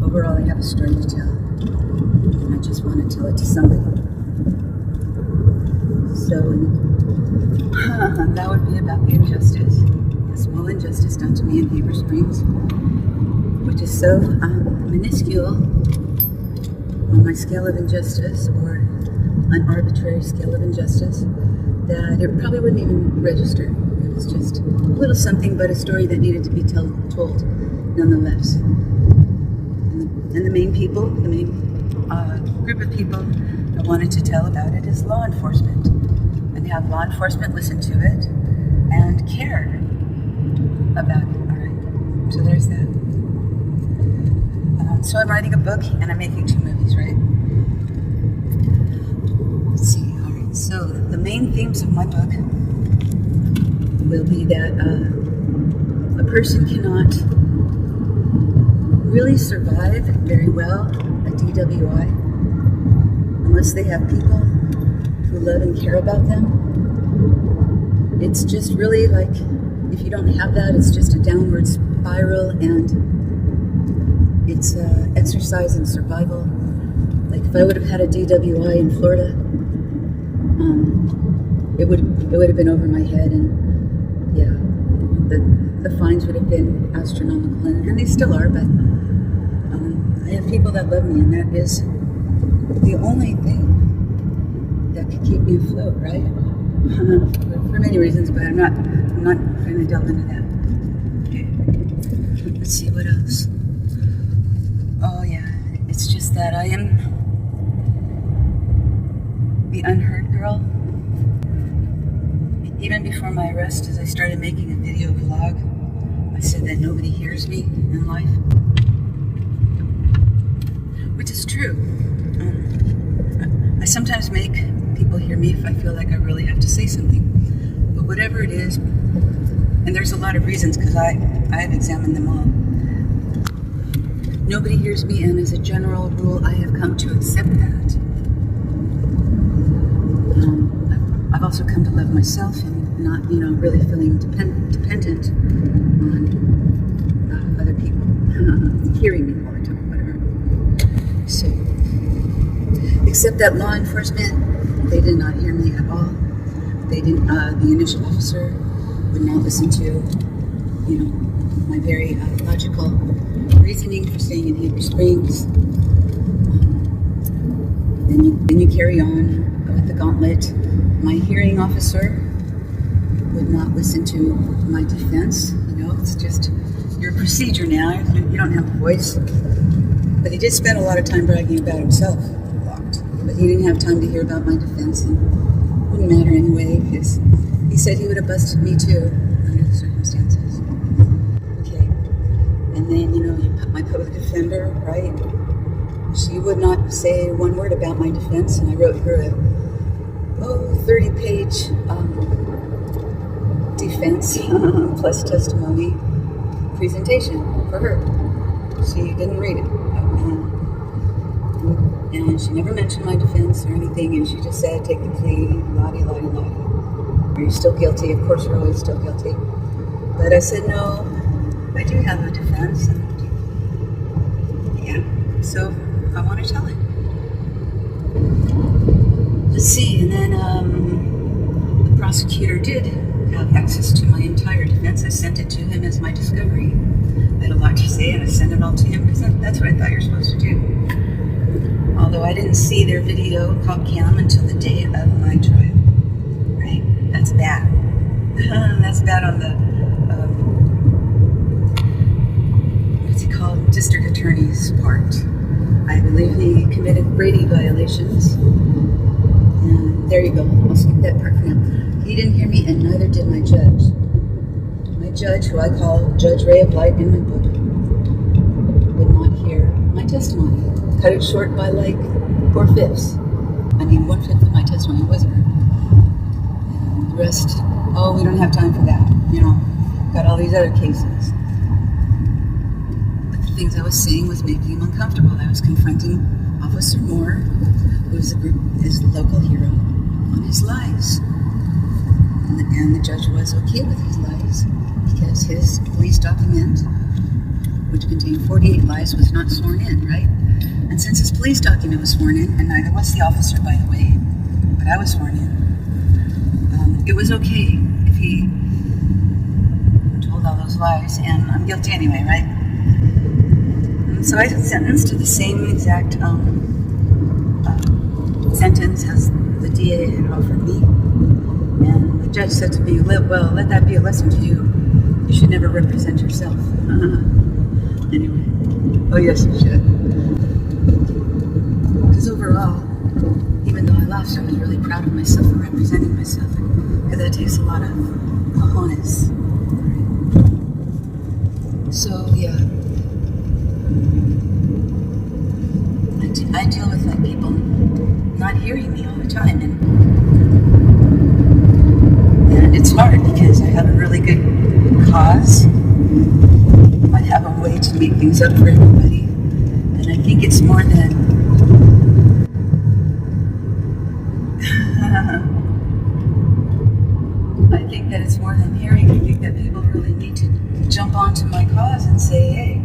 overall, I have a story to tell, and I just want to tell it to somebody. So, that would be about the injustice, a small injustice done to me in Heber Springs, which is so minuscule on my scale of injustice, or an arbitrary scale of injustice, that it probably wouldn't even register. It was just a little something, but a story that needed to be told nonetheless. And the main group of people that wanted to tell about it is law enforcement, and have law enforcement listen to it and care about it. All right, so there's that. So I'm writing a book and I'm making 2 movies, right? Let's see. All right. So the main themes of my book will be that a person cannot really survive very well a DWI unless they have people who love and care about them. It's just really like, if you don't have that, it's just a downward spiral, and it's exercise in survival. Like if I would have had a DWI in Florida, it would have been over my head, and yeah, the fines would have been astronomical, and they still are. But I have people that love me, and that is the only thing that could keep me afloat, right? For many reasons, but I'm not going to delve into that. Okay. Let's see what else. Oh yeah, it's just that I am the unheard girl. Even before my arrest, as I started making a video vlog, I said that nobody hears me in life, which is true. I sometimes make people hear me if I feel like I really have to say something, but whatever it is, and there's a lot of reasons, because I have examined them all. Nobody hears me, and as a general rule, I have come to accept that. I've also come to love myself and not, really feeling dependent on other people hearing me all the time, whatever. So, except that law enforcement, they did not hear me at all. They didn't. The initial officer would not listen to, my very logical reasoning for staying in Heber Springs. Then you carry on with the gauntlet. My hearing officer would not listen to my defense. It's just your procedure now. You don't have a voice. But he did spend a lot of time bragging about himself. But he didn't have time to hear about my defense, and it wouldn't matter anyway, because he said he would have busted me too under the circumstances. Okay. And then, my public defender, right? She would not say one word about my defense, and I wrote her a 30-page defense plus testimony presentation for her. She didn't read it. And she never mentioned my defense or anything, and she just said, take the plea, la-di-la-di-la-di. Are you still guilty? Of course, we're always still guilty. But I said, no, I do have a defense. And yeah, so I want to tell it. Let's see, and then the prosecutor did have access to my entire defense. I sent it to him as my discovery. I had a lot to say, and I sent it all to him, because that's what I thought you're supposed to do. Although I didn't see their video called cam until the day of my trial. Right? That's bad. That's bad on the, what's it called? District attorney's part. I believe he committed Brady violations. And there you go. I'll skip that part for now. He didn't hear me, and neither did my judge. My judge, who I call Judge Ray of Light in my book, would not hear my testimony. Cut it short by like 4/5. I mean, 1/5 of my testimony was heard. And the rest, we don't have time for that. Got all these other cases. But the things I was saying was making him uncomfortable. I was confronting Officer Moore, who is his local hero, on his lies. And the judge was okay with his lies, because his police document which contained 48 lies, was not sworn in, right? And since his police document was sworn in, and neither was the officer, by the way, but I was sworn in, it was okay if he told all those lies, and I'm guilty anyway, right? And so I was sentenced to the same exact sentence as the DA had offered me. And the judge said to me, well, let that be a lesson to you. You should never represent yourself. Anyway. Oh, yes, you should. Because overall, even though I lost, I was really proud of myself for representing myself. Because that takes a lot of cojones. So, yeah. I deal with like people not hearing me all the time. And it's hard because I have a really good cause. I have a way to make things up for everybody. And I think it's more than I think that it's more than hearing. I think that people really need to jump onto my cause and say, hey,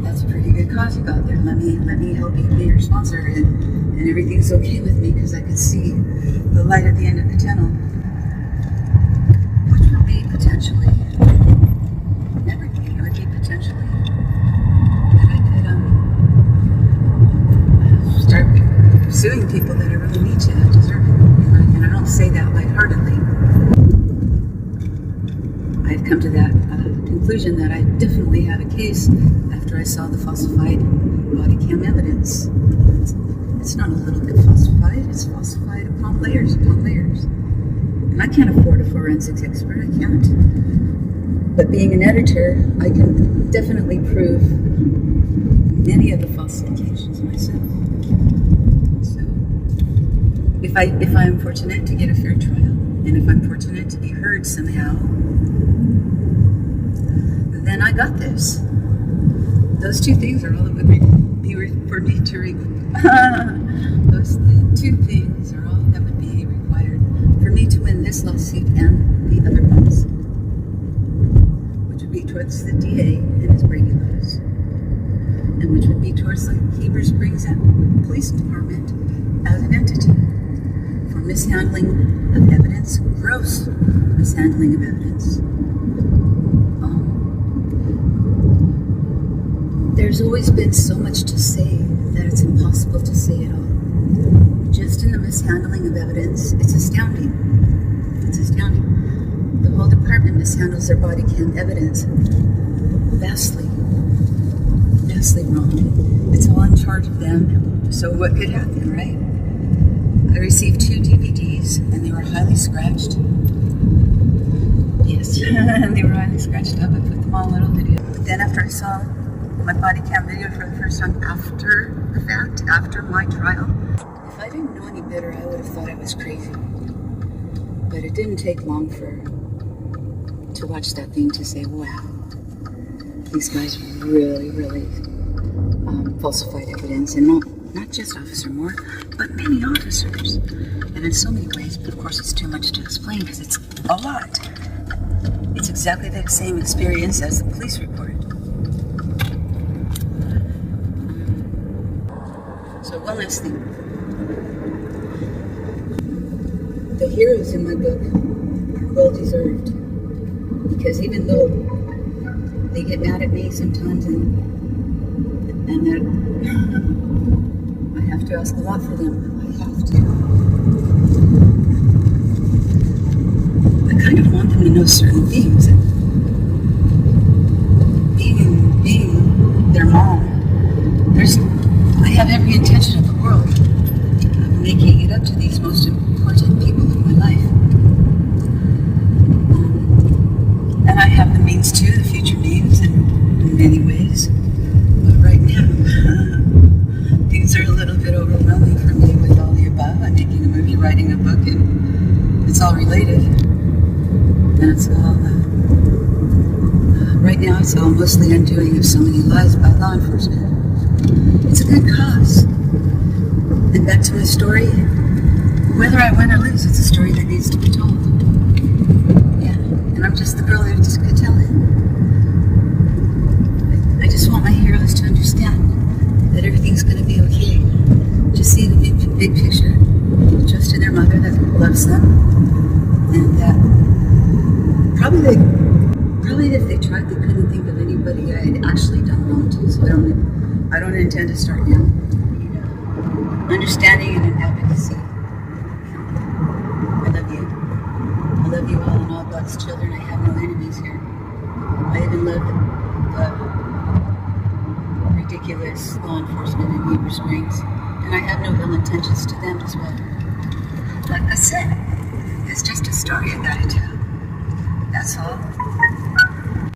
that's a pretty good cause you got there. Let me help you be your sponsor, and everything's okay with me because I can see the light at the end of the tunnel, which would be potentially everything. It would be potentially that I could start suing people that I really need to, that deserve it. And I don't say that lightheartedly. I've come to that conclusion that I definitely have a case after I saw the falsified body cam evidence. It's not a little bit falsified, it's falsified upon layers upon layers. And I can't afford a forensics expert, I can't. But being an editor, I can definitely prove many of the falsifications myself. So, if I'm fortunate to get a fair trial, and if I'm fortunate to be heard somehow, then I got this. Those two things are all that would be for me to those two things are all that would be required for me to win this lawsuit and the other ones, which would be towards the DA and his Brady laws, and which would be towards the Heber Springs Police Department as an entity for mishandling of evidence, gross mishandling of evidence. There's always been so much to say that it's impossible to say it all. Just in the mishandling of evidence, it's astounding. It's astounding. The whole department mishandles their body cam evidence vastly wrong. It's all in charge of them. So what could happen, right? I received 2 DVDs and they were highly scratched. Yes, they were highly scratched up. I put them on little video. But then after I saw my body cam video for the first time after the fact, after my trial, if I didn't know any better, I would have thought I was crazy. But it didn't take long to watch that thing to say, wow, these guys really falsified evidence, and not just Officer Moore, but many officers, and in so many ways. But of course, it's too much to explain because it's a lot. It's exactly the same experience as the police report. So one last thing. The heroes in my book are well deserved, because even though they get mad at me sometimes and that I have to ask a lot for them. I have to. I kind of want them to know certain things. Being their mom, I have every intention of the world of making it up to these most important people in my life. And I have the means to, the future means, in many ways. But right now, things are a little bit overwhelming for me with all the above. I'm making a movie, writing a book, and it's all related. And it's all, right now, it's all mostly undoing of so many lies by law enforcement. It's a good cause. And back to my story, whether I win or lose, it's a story that needs to be told. Yeah, and I'm just the girl who just could tell it. mother that loves them, and that probably if they tried, they couldn't think of anybody I had actually done wrong to. So I don't intend to start now. Understanding and advocacy. I love you. I love you all and all God's children. I have no enemies here. I even love the ridiculous law enforcement in Heber Springs, and I have no ill intentions to them as well. Like I said, it's just a story I gotta tell. That's all.